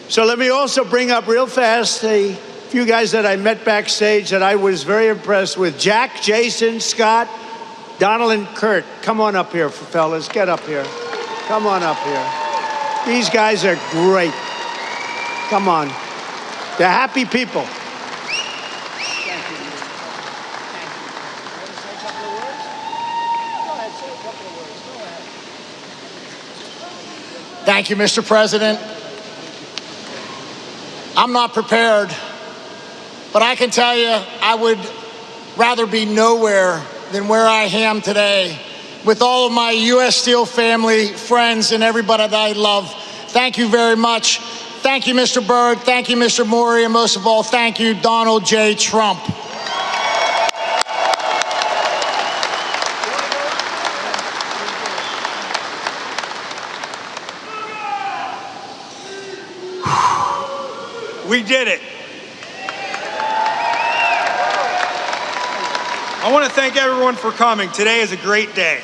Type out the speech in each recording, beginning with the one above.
So let me also bring up real fast a few guys that I met backstage that I was very impressed with. Jack, Jason, Scott, Donald, and Kurt. Come on up here, fellas. Get up here. Come on up here. These guys are great. Come on. They're happy people. Thank you. Want to say a couple of words? Go ahead, say a couple of words. Go ahead. Thank you, Mr. President. I'm not prepared, but I can tell you I would rather be nowhere than where I am today with all of my U.S. Steel family, friends, and everybody that I love. Thank you very much. Thank you, Mr. Berg. Thank you, Mr. Maury. And most of all, thank you, Donald J. Trump. We did it. I want to thank everyone for coming. Today is a great day.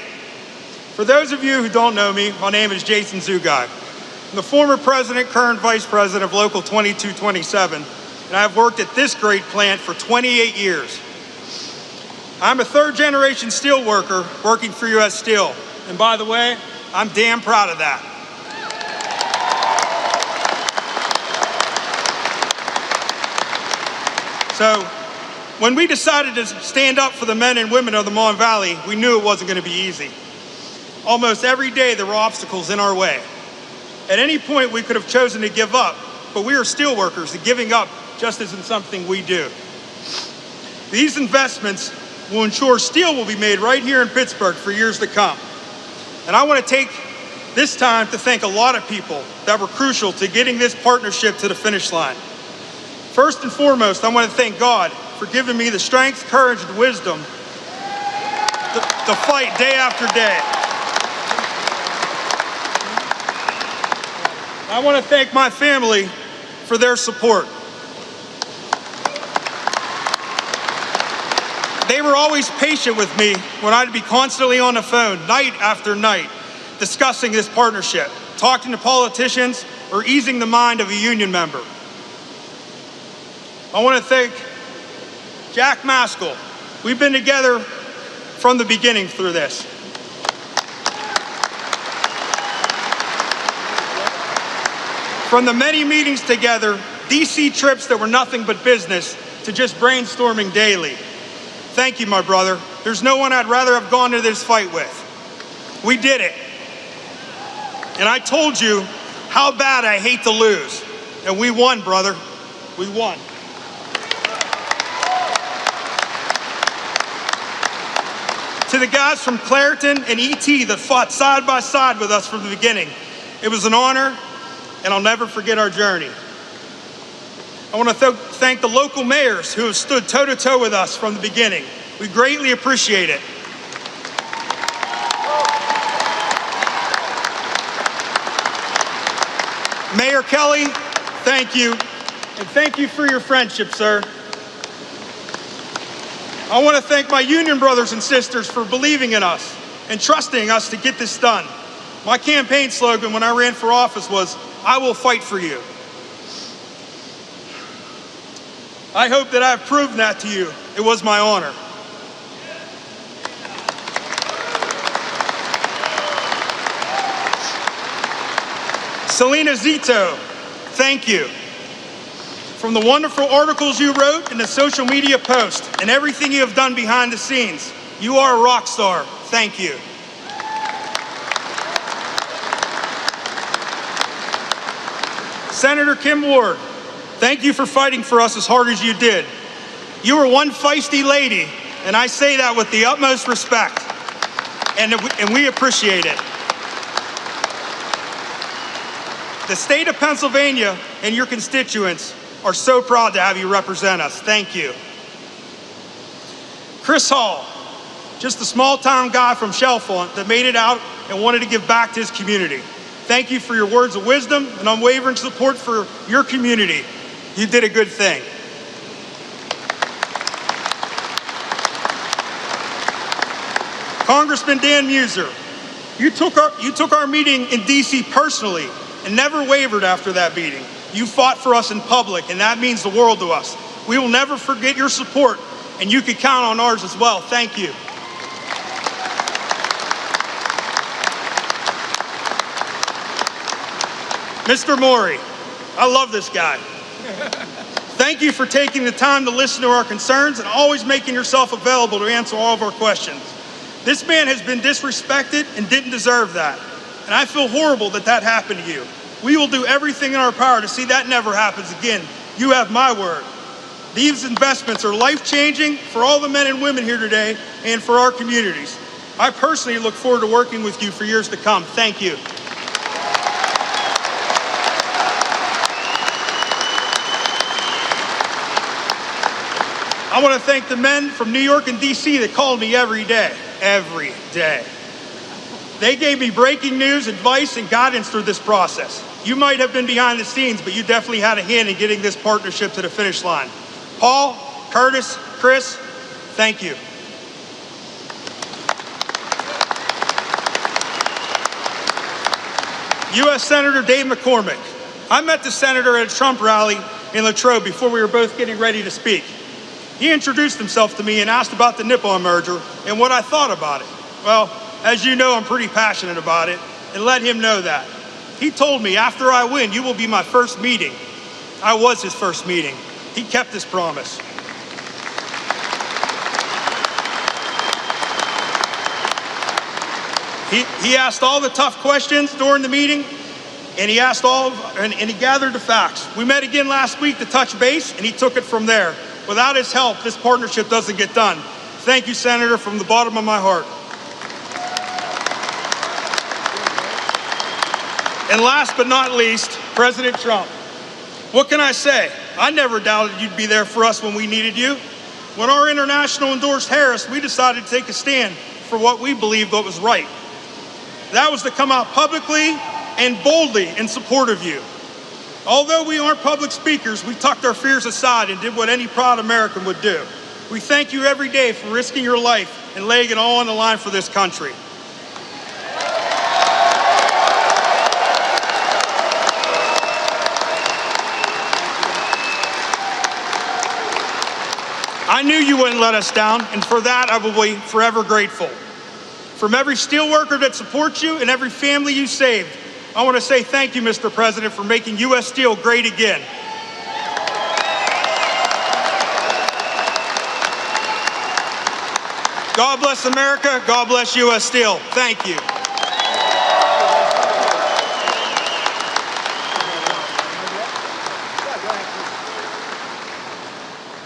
For those of you who don't know me, my name is Jason Zugai. I'm the former president, current vice president of Local 2227, and I've worked at this great plant for 28 years. I'm a third-generation steel worker working for U.S. Steel, and by the way, I'm damn proud of that. So, when we decided to stand up for the men and women of the Mon Valley, we knew it wasn't going to be easy. Almost every day there were obstacles in our way. At any point we could have chosen to give up, but we are steel workers, and giving up just isn't something we do. These investments will ensure steel will be made right here in Pittsburgh for years to come. And I want to take this time to thank a lot of people that were crucial to getting this partnership to the finish line. First and foremost, I want to thank God for giving me the strength, courage, and wisdom to fight day after day. I want to thank my family for their support. They were always patient with me when I'd be constantly on the phone, night after night, discussing this partnership, talking to politicians, or easing the mind of a union member. I want to thank Jack Maskell. We've been together from the beginning through this. From the many meetings together, DC trips that were nothing but business, to just brainstorming daily. Thank you, my brother. There's no one I'd rather have gone to this fight with. We did it. And I told you how bad I hate to lose. And we won, brother. We won. To the guys from Clairton and ET that fought side by side with us from the beginning, it was an honor, and I'll never forget our journey. I want to thank the local mayors who have stood toe-to-toe with us from the beginning. We greatly appreciate it. Mayor Kelly, thank you, and thank you for your friendship, sir. I want to thank my union brothers and sisters for believing in us and trusting us to get this done. My campaign slogan when I ran for office was, "I will fight for you." I hope that I've proven that to you. It was my honor. Selena Zito, thank you. From the wonderful articles you wrote and the social media posts and everything you have done behind the scenes, you are a rock star. Thank you. Senator Kim Ward, thank you for fighting for us as hard as you did. You were one feisty lady, and I say that with the utmost respect, and we appreciate it. The state of Pennsylvania and your constituents are so proud to have you represent us. Thank you. Chris Hall, just a small town guy from Chalfont that made it out and wanted to give back to his community. Thank you for your words of wisdom and unwavering support for your community. You did a good thing. Congressman Dan Muser, you took our meeting in DC personally and never wavered after that meeting. You fought for us in public, and that means the world to us. We will never forget your support, and you can count on ours as well. Thank you. Mr. Maury, I love this guy. Thank you for taking the time to listen to our concerns and always making yourself available to answer all of our questions. This man has been disrespected and didn't deserve that. And I feel horrible that that happened to you. We will do everything in our power to see that never happens again. You have my word. These investments are life-changing for all the men and women here today and for our communities. I personally look forward to working with you for years to come. Thank you. I want to thank the men from New York and DC that called me every day. Every day. They gave me breaking news, advice, and guidance through this process. You might have been behind the scenes, but you definitely had a hand in getting this partnership to the finish line. Paul, Curtis, Chris, thank you. U.S. Senator Dave McCormick. I met the senator at a Trump rally in Latrobe before we were both getting ready to speak. He introduced himself to me and asked about the Nippon merger and what I thought about it. Well, as you know, I'm pretty passionate about it, and let him know that. He told me, after I win, you will be my first meeting. I was his first meeting. He kept his promise. He asked all the tough questions during the meeting, and he gathered the facts. We met again last week to touch base, and he took it from there. Without his help, this partnership doesn't get done. Thank you, Senator, from the bottom of my heart. And last but not least, President Trump. What can I say? I never doubted you'd be there for us when we needed you. When our international endorsed Harris, we decided to take a stand for what we believed was right. That was to come out publicly and boldly in support of you. Although we aren't public speakers, we tucked our fears aside and did what any proud American would do. We thank you every day for risking your life and laying it all on the line for this country. I knew you wouldn't let us down, and for that I will be forever grateful. From every steelworker that supports you and every family you saved, I want to say thank you, Mr. President, for making U.S. Steel great again. God bless America. God bless U.S. Steel. Thank you.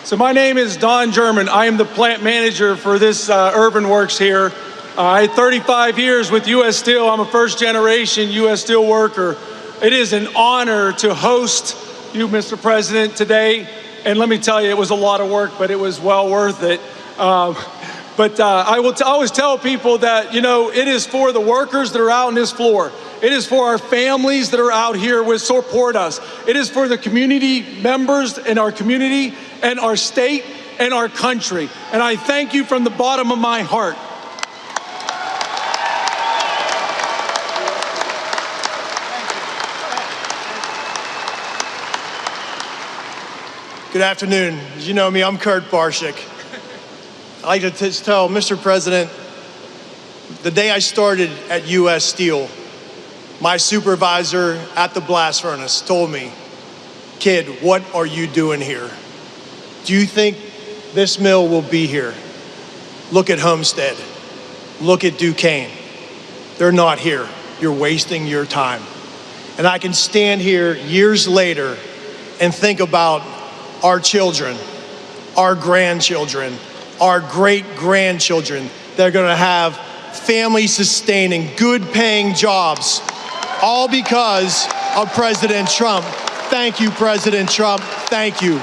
So my name is Don German. I am the plant manager for this Urban Works here. I had 35 years with U.S. Steel. I'm a first-generation U.S. Steel worker. It is an honor to host you, Mr. President, today. And let me tell you, it was a lot of work, but it was well worth it. I will always tell people that, you know, it is for the workers that are out on this floor. It is for our families that are out here with support us. It is for the community members in our community and our state and our country. And I thank you from the bottom of my heart. Good afternoon. As you know me, I'm Kurt Barshik. I like to tell Mr. President, the day I started at U.S. Steel, my supervisor at the blast furnace told me, "Kid, what are you doing here? Do you think this mill will be here? Look at Homestead. Look at Duquesne. They're not here. You're wasting your time." And I can stand here years later and think about our children, our grandchildren, our great-grandchildren that are going to have family-sustaining, good-paying jobs, all because of President Trump. Thank you, President Trump. Thank you.